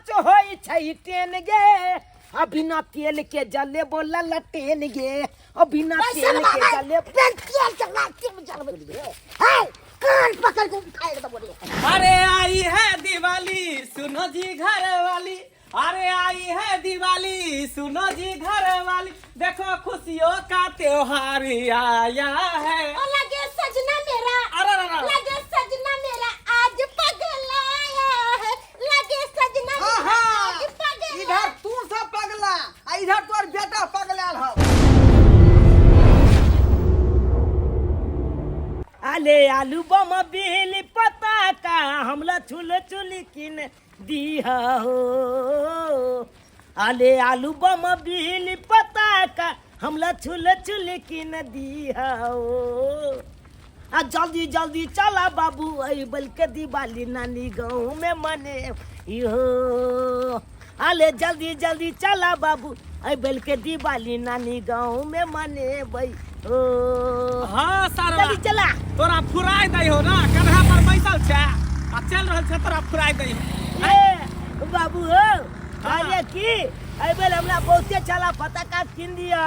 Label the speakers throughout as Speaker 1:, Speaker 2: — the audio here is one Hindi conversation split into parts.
Speaker 1: सोच होई छै टेन गे बिना तेल के जले बोला लटेन गे बिना तेल के जले तेल चला तेल चल हाय कान पकड़ के उठाए तो बोले
Speaker 2: अरे आई है दिवाली सुनो जी घर वाली अरे आई है दिवाली सुनो जी घर वाली देखो खुशियों का त्योहार आया है
Speaker 3: लगे सजना मेरा
Speaker 2: अरे
Speaker 3: लगे सजना मेरा आज पगलाया है लगे सजना मेरा आज पगलाया
Speaker 4: इधर तू सब पगला इधर तोर बेटा पगलाल हो
Speaker 1: आले आलू बम बिल पता का हमला छुल छुल किन दिया हो आले आलू बम बिल पता का हमला छुल छुल किन दिया हो आ जल्दी जल्दी चला बाबू आई बल्कि दिवाली नानी गाँव में मने यो आले जल्दी जल्दी चला बाबू आई बल्कि दिवाली नानी गाँव में मने भाई ओ
Speaker 2: हाँ सारा
Speaker 1: जल्दी चला
Speaker 2: तोरा फुराई दई हो ना कन्हा पर बैसल छे आ चल रहल छे तोरा फुराई दई
Speaker 1: ए बाबू हो अरे की आई बेल हमरा बहुते चला फटाका किन दिया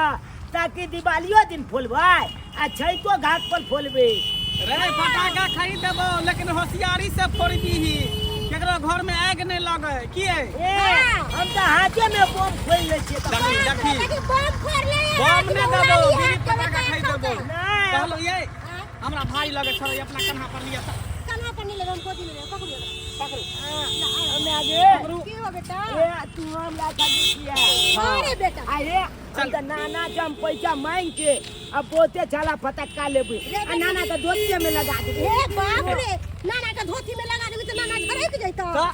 Speaker 1: ताकि दिवालियो दिन फोलबै आ छैतो घाट पर फोलबै
Speaker 2: रे फटाका खरीद देबो लेकिन होशियारी से फोड़ दीही केकरो घर में आग नहीं लगे की
Speaker 1: ए हम तो हाथे में बम फोड़ ले छियै
Speaker 2: देखी
Speaker 3: बम फोड़ ले
Speaker 2: बम ने देबो बीड़ी फटाका खरीद देबो
Speaker 1: नहीं
Speaker 2: कहलो ये हमरा भाई लगे छ अपना कन्हा पर लिया
Speaker 3: कन्हा पर नहीं ले हम गोदी में पकड़ो
Speaker 1: हमें आगे
Speaker 3: की हो बेटा
Speaker 1: ए तू हमरा खाली किया
Speaker 3: अरे बेटा
Speaker 1: अरे हम तो नाना से हम पैसा मांग के अब बहुते चला फटाका लेबै आ नाना के धोतिये में लगा देबै
Speaker 3: हे बाप रे नाना का धोती में लगा देबी तो नाना झरक जइतो
Speaker 2: तो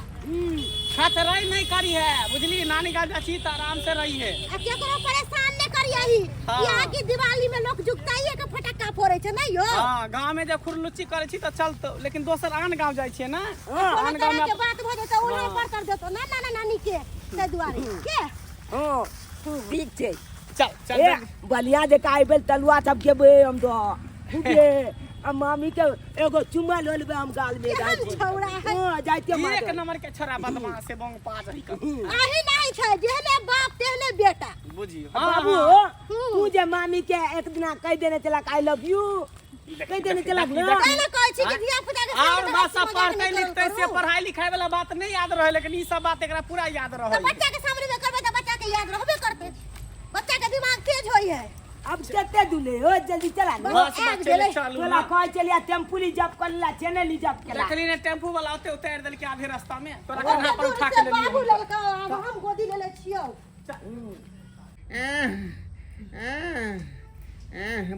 Speaker 2: खतराई नहीं करी है बुझली नानी का जाची तो आराम से रही है
Speaker 3: अब क्या करो परेशान न करियही
Speaker 2: हाँ।
Speaker 3: यहाँ की दिवाली में लोग जुगताइए के फटाका फोड़े छे नहीं हो
Speaker 2: हां गांव में जब खुरलुच्ची करे छी तो चलतो लेकिन दोसर आन गांव जाय छियै ना
Speaker 3: कोनो
Speaker 2: आन गांव
Speaker 3: तरह
Speaker 2: में
Speaker 3: के बात भ जेतो उन्हें पर कर देतो ना नाना नानी के ते दुआरे के
Speaker 1: हां ठीक छै
Speaker 2: चल चल
Speaker 1: ए बलिया जे का आइबेल तलुआ सब केबे हम तो खुदे आ मामी के एगो चुम्मा ले लेबे हम गाल में जाय
Speaker 3: हम छौड़ा है
Speaker 1: हां जाइते
Speaker 2: एक
Speaker 1: मार
Speaker 2: नंबर के छोरा बदमाश से बंग पा रही कर
Speaker 3: आही नहीं छे जेहने बाप तेहने बेटा
Speaker 2: बुझी
Speaker 1: बाबू तू जे मामी के एक दिना कह देने चला आई लव यू कह देने चला ना
Speaker 3: पहले कहै छी कि धिया पुता के
Speaker 2: और भाषा पढ़ते लिखते से पढ़ाई लिखाई वाला बात नहीं याद रहे लेकिन ई सब बात एकरा पूरा याद
Speaker 3: तो
Speaker 2: रहे
Speaker 3: बच्चा के सामने में करबे तो बच्चा के याद रहबे करते बच्चा के दिमाग तेज होई है
Speaker 1: अब कते दुले हो जल्दी चला ना
Speaker 2: बस बच्चे ले चालू
Speaker 1: तोला कह चलिया टेम्पू रिजर्व कर ला चैनल रिजर्व केला
Speaker 2: देखली ने टेम्पू वाला ओते उतार देल के आधे रास्ता में तोरा कन्हा पर उठा के ले
Speaker 3: बाबू
Speaker 2: लियो
Speaker 3: ललका अब हम गोदी ले ले छियो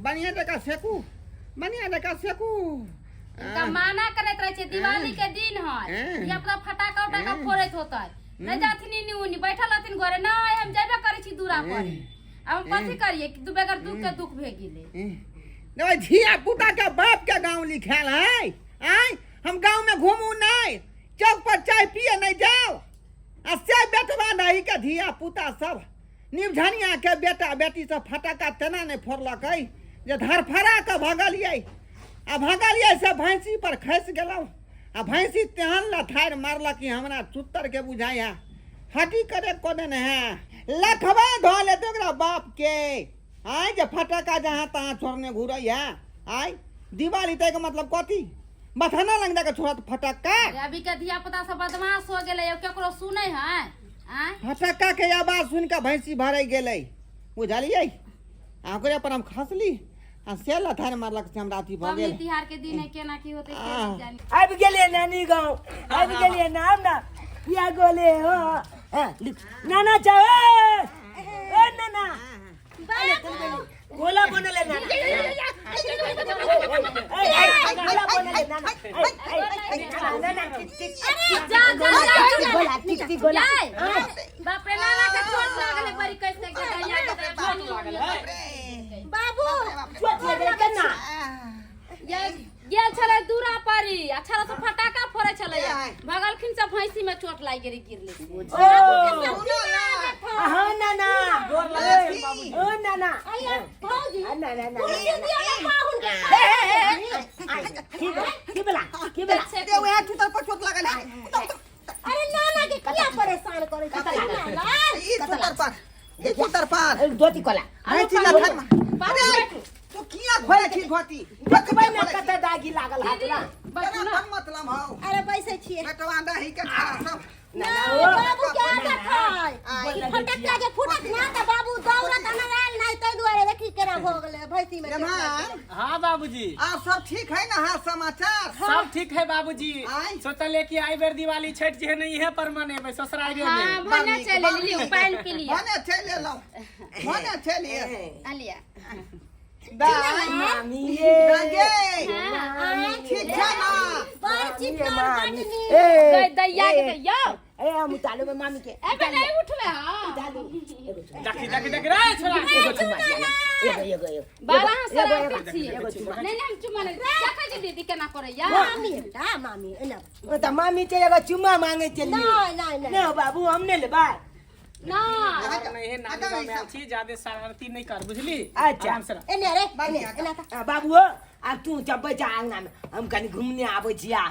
Speaker 4: बढ़िया जगह सेकू बढ़िया जगह सेकू
Speaker 5: इनका माना करत रहे छे दिवाली के दिन है ये अपना फटाका उटाका फोड़त होता है न जाथिन नी बैठल हथिन घरे ना हम जाबे करे छी दूरा पर अब हम कथि करिए कि दू बेगर दुख के दुख भे गेले
Speaker 4: नहीं धिया पुता के बाप के गांव लिखाल है आय हम गांव में घूमू नहीं चौक पर चाय पिए नहीं जाओ आ से बेटवा नहीं के धिया पुता सब निमझनिया के बेटा बेटी सब फटाका तेना नहीं फोड़लक है जे धरफड़ा के भगलिए आ भगलिए से भैंसी पर खस गेलौ आ भैंसी तेहन लथार मारलक कि हमरा चुत्तर के बुझाया हटी करे कोने है लखवा धो ले तोरा बाप के आय जे फटाका जहां तहां छोड़ने घुरई है आय दिवाली तक मतलब कथी बथना लग जाके छोड़त फटाका
Speaker 5: अभी के धिया पुता सब बदमाश हो गेले केकरो सुनै है आय
Speaker 4: फटाका के आवाज सुन के भैंसी भरई गेलै बुझलियै आकरे पर हम खसली आ से लथार मारलक से हमरा अथी भ गेल
Speaker 5: तिहार के दिन है केना की होते के जानी
Speaker 1: अब गेलिए नानी गाँव अब गेलिए नाम ना या गोले हो नाना चाहे ओ नाना गोला बनले नाना गोला बनले नाना नाना गोला
Speaker 5: बाप रे नाना के चोट लागले बड़ी कैसे के दैया के
Speaker 3: बाबू
Speaker 1: चोट लगे केना
Speaker 5: गेल छले दूरा परी अच्छा से फटाका फोड़े छले भगलखिन से भैंसी में चोट लाग गेली गिरले
Speaker 1: हाँ नाना ओ नाना
Speaker 3: भौजी
Speaker 1: नाना
Speaker 3: पुलिस दिया ना पाहुन के
Speaker 1: की बेला
Speaker 4: दे ओए चुतर पर चोट लगल है
Speaker 3: अरे नाना के किया परेशान
Speaker 1: करे कत
Speaker 4: ई पुतर पर
Speaker 1: धोती कोला
Speaker 4: अरे चिल्ला खान अरे तो किया खोले छी धोती
Speaker 1: देखबै ना कत दागी लागल हाथ ना
Speaker 4: केना मतलब हौ
Speaker 3: अरे बैसे छिए
Speaker 4: बेटवा दही के खा सब
Speaker 1: ना
Speaker 3: बाबू क्या खाय ई फटक्का जे फुटत ना त बाबू दौड़त अनराल नहीं तै दुआरे देखी केना भ गेलै भैंसी में
Speaker 2: हाँ बाबूजी
Speaker 4: आ सब ठीक है ना हाल समाचार
Speaker 2: सब ठीक है बाबूजी
Speaker 4: आय।
Speaker 2: सोचले कि आई बेर दिवाली छठ जे नहीं है पर मनेबै ससुराल
Speaker 5: हाँ
Speaker 2: में
Speaker 5: भने चले लियो पानी पी लियो
Speaker 4: मने चले लो मने चले
Speaker 5: आलिया
Speaker 1: मामी ये
Speaker 4: ठीक है ना
Speaker 3: बड़ चिकन काटनी
Speaker 5: गई दैया के दैया
Speaker 1: ए हम ताले में मामी के
Speaker 5: ए बे नहीं उठले हां
Speaker 2: देख रे छोरा
Speaker 1: एगो
Speaker 5: बाबा सर पीछे नहीं हम चुमा नहीं देखै छी दीदी केना करे या
Speaker 3: मामी एना
Speaker 1: त मामी चाहिँ एगो चुम्मा मांगे चली
Speaker 3: नहीं
Speaker 1: ना बाबू हमने लेबा
Speaker 5: ना
Speaker 2: नहीं है नानी गाँव में छी ज्यादा शरारती नहीं कर बुझली
Speaker 1: अच्छा।
Speaker 2: आराम से रह।
Speaker 3: एने रे एना का
Speaker 1: बाबू आ तू जब बैठा आंगना में हम कनी घूमने आबै छिया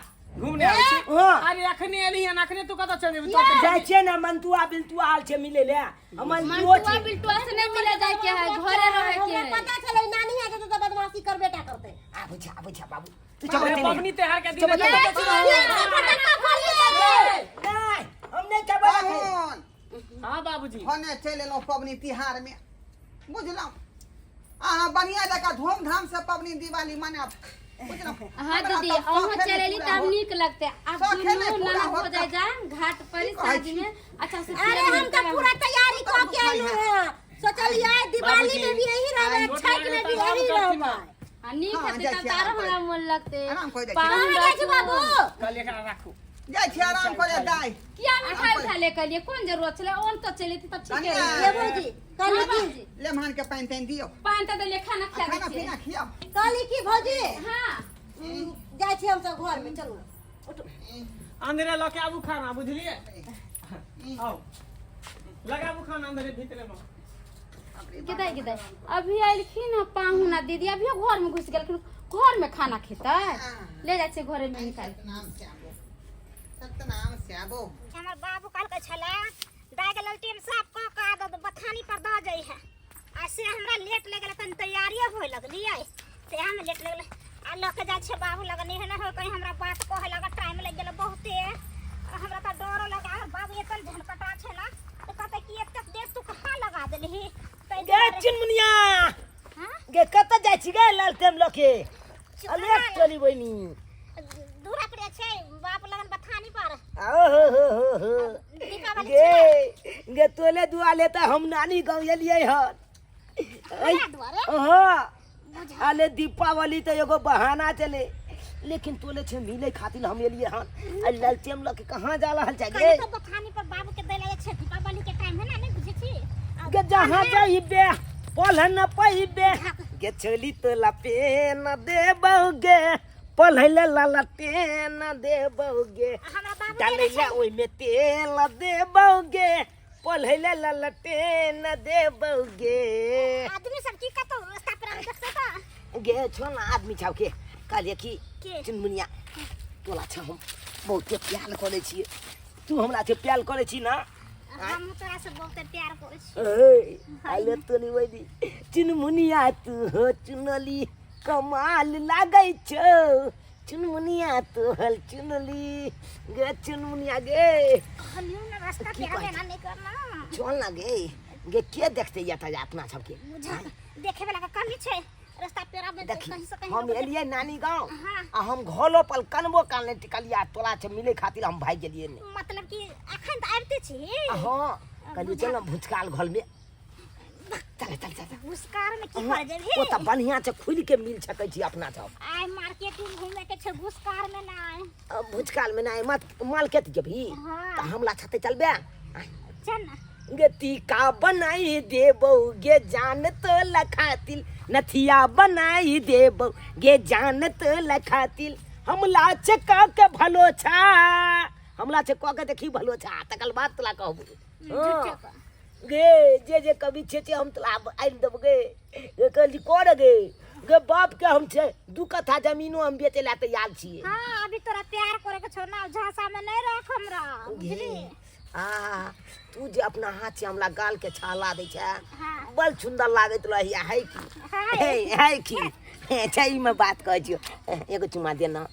Speaker 2: घूमने आबै छी
Speaker 1: हां
Speaker 2: अरे अखने एली हन अखने तू कत चल जेबी
Speaker 1: जाय छै ना मंतुआ बिलतुआ आल छै मिले ले हमर
Speaker 5: मंटुआ बिल्टुआ से नहीं मिले जाए के है घरे रहे के है
Speaker 3: पता चले नानी है तो बदमाशी कर बेटा करते
Speaker 1: आबै छै बाबू तू
Speaker 2: अरे
Speaker 1: चबते
Speaker 2: पबनी त्योहार के दिन
Speaker 3: फटक्का खोली दे
Speaker 1: नहीं हमने चबा
Speaker 2: हां बाबूजी
Speaker 4: होने चले लो पबनी तिहार में बुझलो अहाँ बढ़िया जगह धूमधाम से पबनी दिवाली मनाब बुझलो
Speaker 5: हां दीदी अहो चलेली तब नीक लगते अब दुनू ननद हो जाए जा घाट पर शादी में अच्छा से
Speaker 3: अरे हम तो पूरा तैयारी क के आइलु हैं सोचलिए दिवाली में भी यही रहबे छठ में भी यही रहबे
Speaker 5: नीक है त तारो हमरा मन लगते
Speaker 4: आराम कर
Speaker 5: पाहुन
Speaker 3: जाय छी बाबू
Speaker 2: कल एकरा राखू
Speaker 4: जाय छी आराम करे दाई
Speaker 5: किया मिठाई उठा ले कलिए कौन जरूरत छले ओन तो चले थी तब ठीक है
Speaker 3: ये भौजी काली की
Speaker 4: लेमहन के पानी तैन दियो
Speaker 5: पान त दे खाना खा
Speaker 4: खाना
Speaker 5: दे
Speaker 4: पीना खियाओ
Speaker 3: काली की भौजी
Speaker 5: हां
Speaker 3: जाय छी हम सब घर में चलू
Speaker 2: अंदर लके आबू खाना बुझलिए आओ लगाबू खाना अंदर भीतर में
Speaker 5: किदाई अभी आइलखिन न पाहुना दीदी अभी घर में घुस गेलखिन घर में खाना खेतै ले जाय छै घरे में निकाल
Speaker 4: सतनाम स्याबो
Speaker 3: हमर बाबू कल के छले दाय के ललटेन साफ क के आदत बथानी पर द जाई है आ से हमरा लेट ले गेल तन तैयारी होय लगलिए से हम लेट ले गेल आ ल के जाय छै बाबू लगनी है ना हो कहीं हमरा बात कहे लगा टाइम लग गेल बहुते हमरा त डर लगा बाबू एतन झनकटा छै ना तो कहते कि एतक देर तू कहां लगा देलही
Speaker 1: गे चिनमुनिया
Speaker 3: हां
Speaker 1: गे कत जाय छी गे लालटेम लके अले चली बनी
Speaker 3: दूरा पड़े छै बाप लगन बथानी पर
Speaker 1: ओहो
Speaker 3: दीपावली
Speaker 1: गे गे तोले दुआले त हम नानी गांव एलियै हन
Speaker 3: दुआरे
Speaker 1: हां अले दीपावली त एगो बहाना चले लेकिन तोले छे मिले खातिर हम एलियै हन आ लालटेम लके कहां जा रहल छै गे
Speaker 3: तो बथानी पर बाबू के देले छै दीपावली के टाइम है ना नहीं बुझे छी
Speaker 1: गे जहां जाइबे पलहन न पाइबे गे चली तो लपे न देबौगे पलहले ललटे न देबौगे
Speaker 3: हमरा बाबू
Speaker 1: डालैले ओइ में तेल देबौगे पलहले ललटे न देबौगे
Speaker 3: आदमी सब की कतो रास्ता पर हम देख सका
Speaker 1: गे छो ना आदमी छाव के कहलिए कि
Speaker 3: के?
Speaker 1: चुनमुनिया तोला छ हम बहुत प्यार करे छी तू हमरा से प्यार करे छी ना
Speaker 3: हम तोरा से बहुत प्यार करे छी
Speaker 1: आले तोनी वैदी चुनमुनिया तू हो चुनली कमाल लागै छौ चुनमुनिया तू हल चुनली गे चुनमुनिया गे
Speaker 3: हलियो ना रास्ता पे हमें ना नहीं करना
Speaker 1: चल ना गे के देखते याता अपना सबके
Speaker 3: मुझे देखे वाला का कमी छै रास्ता पे में
Speaker 1: देखी
Speaker 3: कहीं से कहीं
Speaker 1: हम एलिए नानी गांव
Speaker 3: हाँ।
Speaker 1: आ हम घोलो पल कनबो कालने टिकलिया तोला से मिले खातिर हम भाग गेलिए ने
Speaker 3: मतलब कि अखन त आबते छी
Speaker 1: हां कहलिए चल ना भुचकाल घर में चल
Speaker 3: घुसकार में की कर जेबी
Speaker 1: ओ त बढ़िया से खुल के मिल सकै छी अपना सब
Speaker 3: आइ मार्केटिंग घूमे के छै घुसकार में ना आए
Speaker 1: भुचकाल में ना मत मार्केट जेबी
Speaker 3: हाँ।
Speaker 1: त हमला छते चलबे
Speaker 3: चल ना
Speaker 1: गे टीका बनाई देबौ गे जान तो लखातिल नथिया बनाई देबौ गे जान तो लखातिल हमला चका के भलो छा हमला से क के देखी भलो छा तकल बात तला कहबू गे जे कभी छे हम तला आइल देब गे कहली कोड़ गे बाप के हम छे दू कथा जमीनो हम बेचे ला तैयार छिए
Speaker 3: हां अभी तोरा प्यार करे के छौ ना झांसा में नहीं रख हमरा बुझली
Speaker 1: हाँ तू जे अपना हाथ से हमरा गाल के छाला दे छे
Speaker 3: हाँ।
Speaker 1: बड़ सुंदर लागत रहिया है की
Speaker 3: हाय।
Speaker 1: है की अच्छा ई में बात कह छियो एगो चुमा दे ना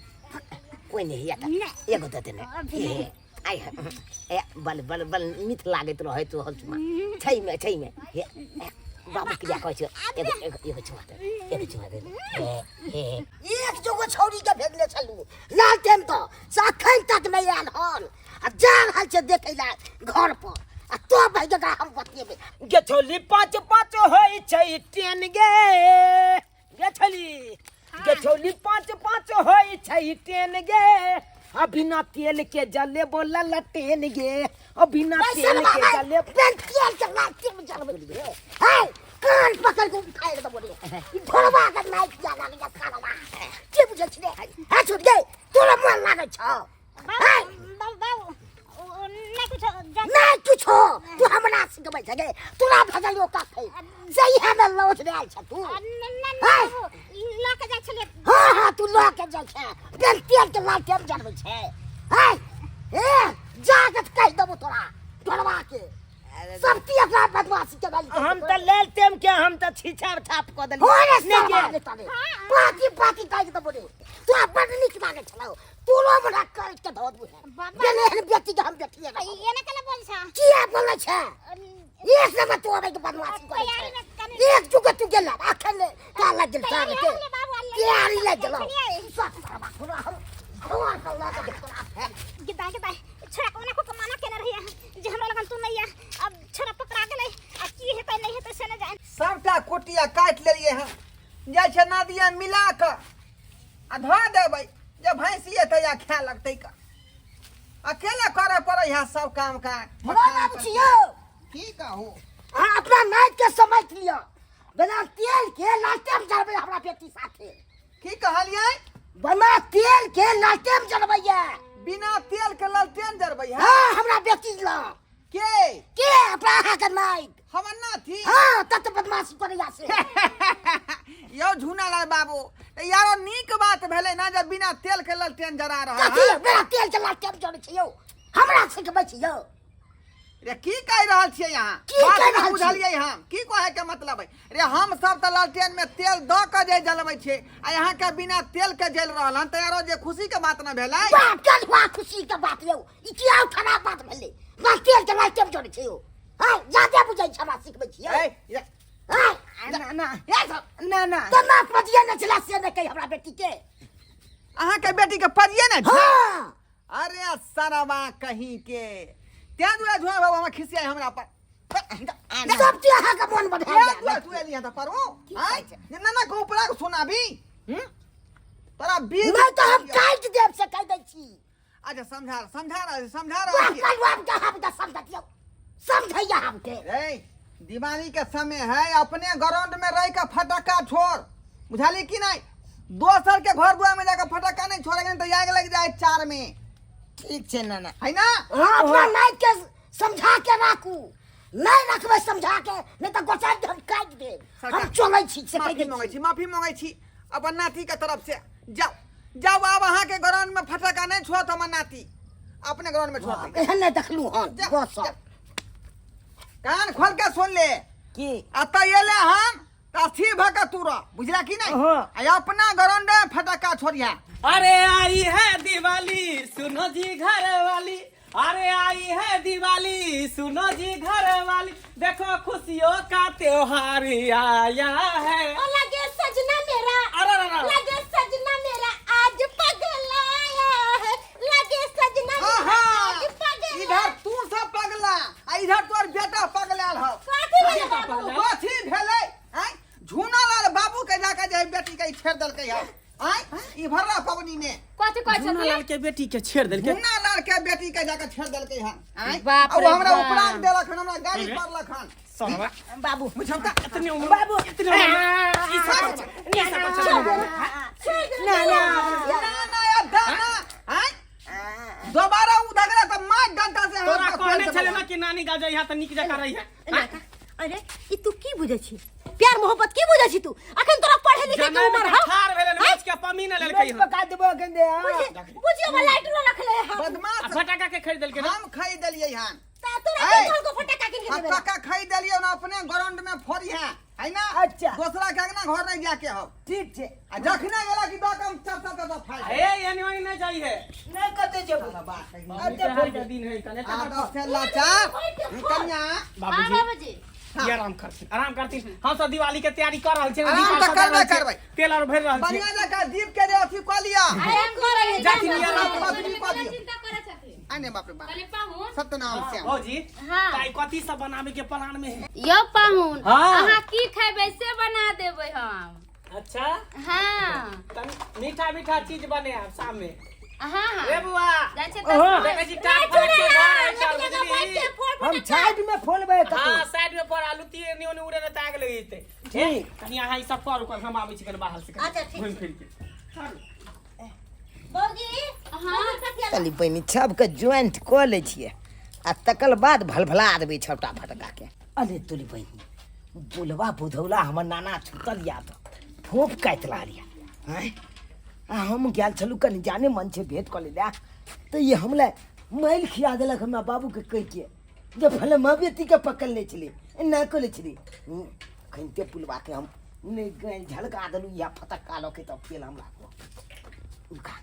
Speaker 1: कोई नहीं है
Speaker 3: नहीं।
Speaker 1: एगो दे देना आई ए बल बल बल मिठ लागत रहे तो हल चुमा छै में हे बाबू किया कह छियो एगो चुमा दे एक जोगो छौरी के भेजले छलू लाल टाइम तो साखन तक नहीं आल हन आ जान हाल से देखैला घर पर आ तो भाई जगह हम बतिएबे गे छोली पाँच पाँच होई छै टेन गे छोली पाँच पाँच होई छै टेन गे आ बिना तेल के जले बोला लटेन गे आ बिना तेल के जले तेल के लाटे में जलबे गे हे कान पकड़ के उठाए दे बोले ढोलवा के नाइट जाना के खाना के बुझे छी हे छोड़ गे तोरा मन लागे छ
Speaker 3: बाबू नहीं कुछ
Speaker 1: नहीं कुछ हो तू हमरा सिखबै छ गे तोरा भगलियो का खै सही हमें लौट दे आल छ तू
Speaker 3: बाबू लके जाय छलिए
Speaker 1: हां तू लके जाय छ तेल तेल के लाटे में जलबै छ हे ए जागत कह दबो तोरा ढोलवा के सब ती अपना बदमाशी के गाली हम त लेल टेम के हम त छीछा छाप क देली नहीं के पाती कह दे बोले तू अपन निक मांगे छलो तू लो बड़ा कर के धो दू देले बेटी के हम बेटी है
Speaker 3: ये ना कला बोल छ
Speaker 1: किया बोले छ एक नंबर तू अबे के बदमाशी करे एक जुगे तू गेला आखन का लग गेल सारे के यारी लग गेल सब हम भगवान का ला के
Speaker 3: गिदा छोरा कोना को कमाना केना रहिया जे हमरा लगन तू नहीं है अब छोरा पकड़ा गेलै आ की हेतै नहीं हेतै से न जान
Speaker 4: सबटा कोटिया काट लेलिए हम जाय छै नदिया मिला के आ धो देबै जब भैंसी एतै या खा लगतै का अकेले करे पड़ै है सब काम का
Speaker 1: हमरा नाम छियो
Speaker 4: की कहू
Speaker 1: हां अपना नाइट के समझ लियो बिना तेल के लाटे में जलबै हमरा बेटी साथे
Speaker 4: की कहलियै
Speaker 1: बिना तेल के लाटे में जलबैया
Speaker 4: बिना तेल के ललटेन जरबै है
Speaker 1: हां हमरा बेटी ला
Speaker 4: के
Speaker 1: अपना हाथ के नाइट
Speaker 4: हमर ना थी
Speaker 1: हां तत बदमाशी करैया से
Speaker 4: यो झूना लाल बाबू यारो नीक बात भेलै ना जब बिना तेल के ललटेन जरा रहा
Speaker 1: कथी
Speaker 4: है
Speaker 1: बिना तेल के लाटे में जलै छियो हमरा सिखबै छियो
Speaker 4: रे की कह रहल छियै यहाँ
Speaker 1: की कह रहल छियै?
Speaker 4: बुझलियै हम की कहे के मतलब है रे हम सब त लालटेन में तेल द के जे जलबै छै आ यहाँ के बिना तेल के जल रहल हन तयारो जे खुशी के बात न भेलै
Speaker 1: बाप चल हुआ खुशी के बात यौ ई किया खराब बात भेलै ना तेल के लाटे में जलै छियो हां ज्यादा बुझै छ हमरा सिखबै छियो हां
Speaker 4: ना
Speaker 1: तो ना पतिया न चला से न कहि हमरा बेटी के
Speaker 4: अहाँ के बेटी के पढ़िए ना छै
Speaker 1: हां
Speaker 4: अरे सरवा कहीं के त्या दुआ झुआ बाबू हम खिसिया हमरा पर
Speaker 1: सब ते अहाँ के मन बढ़ा
Speaker 4: दुआ तू एलिया त परो हां ना ना को ऊपर सुनाबी तोरा बीज
Speaker 1: मैं तो हम काट देब से कह दै छी
Speaker 4: अच्छा समझा रहा
Speaker 1: कल हम के हम त समझियो समझैया हम के
Speaker 4: रे दिवाली के समय है अपने ग्राउंड में रह के फटाका छोड़ बुझाली कि नहीं दोसर के घर दुआर में जाकर फटाका नहीं छोड़ेंगे तो आग लग जाए 4 में
Speaker 1: ठीक छै ना
Speaker 4: है ना
Speaker 1: अपना नाइट के समझा के राखू नहीं रखबै समझा के नहीं तो गोसाई हम काट देब हम चलै छी से कह दै
Speaker 4: माफी मांगे छी अपन नाती के तरफ से जाओ अब अहाँ के ग्राउंड में फटाका नहीं छोड़ हमर नाती अपने ग्राउंड में छोड़
Speaker 1: एहन नहीं देखलू हन गोसा
Speaker 4: कान खोल के सुन ले
Speaker 1: की
Speaker 4: अत एले हम ताथी भका तूरा बुझला कि नहीं आ अपना ग्राउंड में फटाका छोड़िया
Speaker 2: अरे आई है दिवाली सुनो जी घर वाली अरे आई है दिवाली सुनो जी घर वाली देखो खुशियों का त्योहार आया है
Speaker 3: लगे सजना मेरा
Speaker 2: अरे
Speaker 3: लगे सजना मेरा आज पगलाया है लगे सजना मेरा आज पगलाया
Speaker 4: इधर तू सब पगला आ इधर तोर बेटा पगलाल हो
Speaker 3: कथी भेलै बाबू
Speaker 4: कथी भेलै हैं झूना लाल बाबू के जाके जे बेटी के छेड़ देलकै है हैं ई भरला पवनी ने
Speaker 5: कथी कहै
Speaker 2: झूना
Speaker 5: छथिन
Speaker 2: लाल के बेटी के छेड़ देलके
Speaker 4: झूना लाल के बेटी के जाके छेड़ देलकै है हैं
Speaker 5: बाप
Speaker 4: और
Speaker 5: रे
Speaker 4: हमरा
Speaker 5: बाप।
Speaker 4: उपरांत देलक हन हमरा गाड़ी पड़लक हन
Speaker 2: सरवा
Speaker 1: बाबू
Speaker 4: बुझौता
Speaker 2: इतनी उम्र
Speaker 1: बाबू
Speaker 2: इतनी उम्र ई सब
Speaker 1: ना ना
Speaker 4: या दाना हैं दोबारा उधगला तो मार डंटा से
Speaker 2: तोरा
Speaker 4: हमरा
Speaker 2: कहने छले ना कि नानी गाजै यहाँ त नीक जका रही है
Speaker 6: अरे ई तू की बुझै छी प्यार मोहब्बत की बुझै छी तू अखन तोरा पढ़े लिखे के उम्र हौ
Speaker 2: ठार भेले नाच के पमी न लेलकै हन
Speaker 1: पका देबो के दे
Speaker 6: बुझियो वाला लाइट रखले हम
Speaker 4: बदमाश
Speaker 2: आ फटाका के खरीद देलके ना
Speaker 4: हम खरीद देलियै हन
Speaker 6: तोरा
Speaker 4: ऐ,
Speaker 6: के को फटाका किन के देबे
Speaker 4: फटाका खरीद दिलियो ना अपने ग्राउंड में फोड़ी है ना?
Speaker 1: अच्छा।
Speaker 4: दूसरा के ना घर नहीं जाके हो।
Speaker 1: ठीक छे
Speaker 4: आ जखने गेला कि दो कम चप फाड़।
Speaker 2: ए यानी वही नहीं चाहिए
Speaker 1: नहीं कते जब
Speaker 2: बाबूजी के हाल के दिन है कने
Speaker 4: आ तो से लाचार कन्या
Speaker 5: हां बाबूजी
Speaker 2: ये आराम करती हम सब दिवाली के तैयारी कर रहल छी
Speaker 4: आराम तो करबै।
Speaker 2: तेल और भर रहल छी
Speaker 4: बढ़िया जगह दीप के रे अथी क लिया।
Speaker 5: आराम करे
Speaker 2: जाती नहीं आराम
Speaker 5: चिंता करे छथिन
Speaker 4: आने बाप रे बाप
Speaker 5: कहले पाहुन
Speaker 4: सत्यनाम श्याम।
Speaker 2: भौजी
Speaker 5: हां
Speaker 2: काई कथी सब बनावे के प्लान में है?
Speaker 5: यो पाहुन
Speaker 2: हाँ।
Speaker 5: अहाँ की खेबै से बना देबै हम
Speaker 2: अच्छा
Speaker 5: हां
Speaker 2: मीठा मीठा चीज बने आप शाम में
Speaker 5: हां
Speaker 2: रे बुआ
Speaker 5: जाइ छै
Speaker 2: ओहो,
Speaker 5: त
Speaker 2: देखै छी काट फाट के घर है चल बुझली
Speaker 1: हम साइड में फोलबे
Speaker 2: हां
Speaker 1: कतो
Speaker 2: साइड में पर आलू ती एनी ओनी उड़े न ताग लगी ते
Speaker 1: ठीक।
Speaker 2: कनी अहाँ ई सब कर कर हम आबै छी कनी बाहर से
Speaker 6: अच्छा, ठीक
Speaker 2: घूम फिर के
Speaker 6: बौजी
Speaker 5: हां
Speaker 1: चली बहनी सबके ज्वाइंट कऽ लै छियै आ तकर बाद भलभला देबै छपटा फटका के। अरे तोरी बहनी बुलवा बुधौला हमर नाना छुतल याद फोप काटि लालिया हैं आ हम गेल छलू कनी जाने मन छै भेंट कऽ ले तो ये हमला मैल खिया देलक हमरा बाबू के कहि के जे भले मवेती के पकड़ ले छली ना कऽ ले छली खनते पुलवा के हम ने झलका देलू या फटक्का लऽ के तब फेल हमरा उका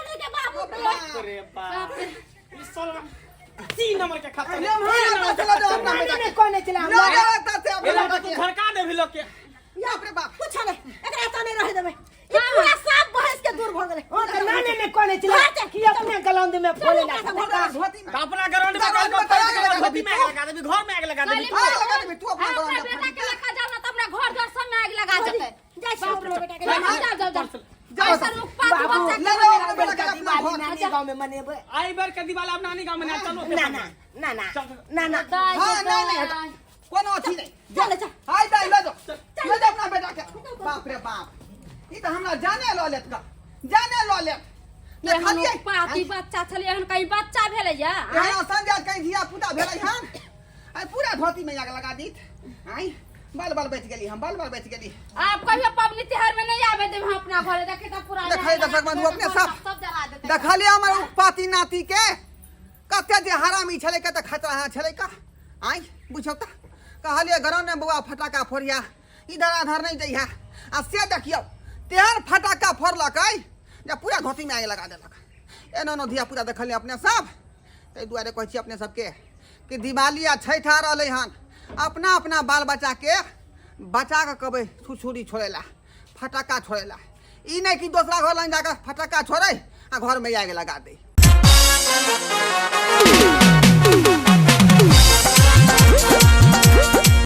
Speaker 2: अरे बाप रे ई साला 3 नंबर के खाता
Speaker 4: ले मार चला दो अपना बेटा
Speaker 1: कौन चला
Speaker 4: लो जाता से
Speaker 2: ये
Speaker 4: अपना
Speaker 2: लड़का तू धड़का दे भी लोग के
Speaker 4: बाप रे बाप
Speaker 6: कुछ नहीं एकरा त नहीं रहे देबे ई पूरा सब बहस के दूर भ गेले
Speaker 1: हां त नाने ने कौन चला कि अपने गलौंद में फोले ला
Speaker 4: धोती में
Speaker 2: अपना ग्राउंड में धोती में आग लगा दे घर में आग लगा दे
Speaker 4: लगा दे तू अपना
Speaker 5: अपना बेटा के लेखा जाओ ना त हमरा घर घर सब में आग लगा देते
Speaker 6: जाय छै अपना बेटा के
Speaker 5: जाओ जाओ जाओ सर मुख पात
Speaker 1: बाबू
Speaker 5: बच्चा
Speaker 4: ले लो अपना बेटा के अपना
Speaker 1: दिवाली नानी गांव में मनेबे
Speaker 2: आई बार के दिवाली अब नानी गांव में ना चलो
Speaker 1: ना ना ना ना ना ना
Speaker 4: हां नहीं कोनो अथी नहीं
Speaker 6: चल चल
Speaker 4: हाय दाई ले दो अपना बेटा के बाप रे बाप ई त हमरा जाने लो लेत का जाने लो ले
Speaker 5: देखलिए पाती बच्चा छले हन कहीं बच्चा भेले या
Speaker 4: यहाँ संध्या कहीं धिया पुता भेलै हन आई पूरा धोती में आग लगा दीत आई बाल बाल बच गेली हम बाल बाल बच गेली
Speaker 5: आप कहियो पबनी त्योहार में नहीं आवे देब हम अपना घरे देखे त पूरा
Speaker 4: देखै दर्शक बंधु अपने सब
Speaker 5: जला देते
Speaker 4: देखलिए हमर पाती नाती के कते जे हरामी छले के त खतरा छले का आई बुझौ त कहलिए घरों में बुआ फटाका फोड़िया इधर आधर नहीं जइहा आ से देखियो तेहर फटाका फोड़लकै जे पूरा धोती में आग लगा देलक एनो नो धिया पूरा देखलिए अपने सब तै दुआरे कहै छी अपने सबके कि दिवाली आ छठ आ रहलै हन अपना अपना बाल बच्चा के बचा के कहबै छुछुरी छोड़ेला फटाका छोड़ेला ई नहीं कि दूसरा घर लग जाकर फटाका छोड़े आ घर में आग लगा दे।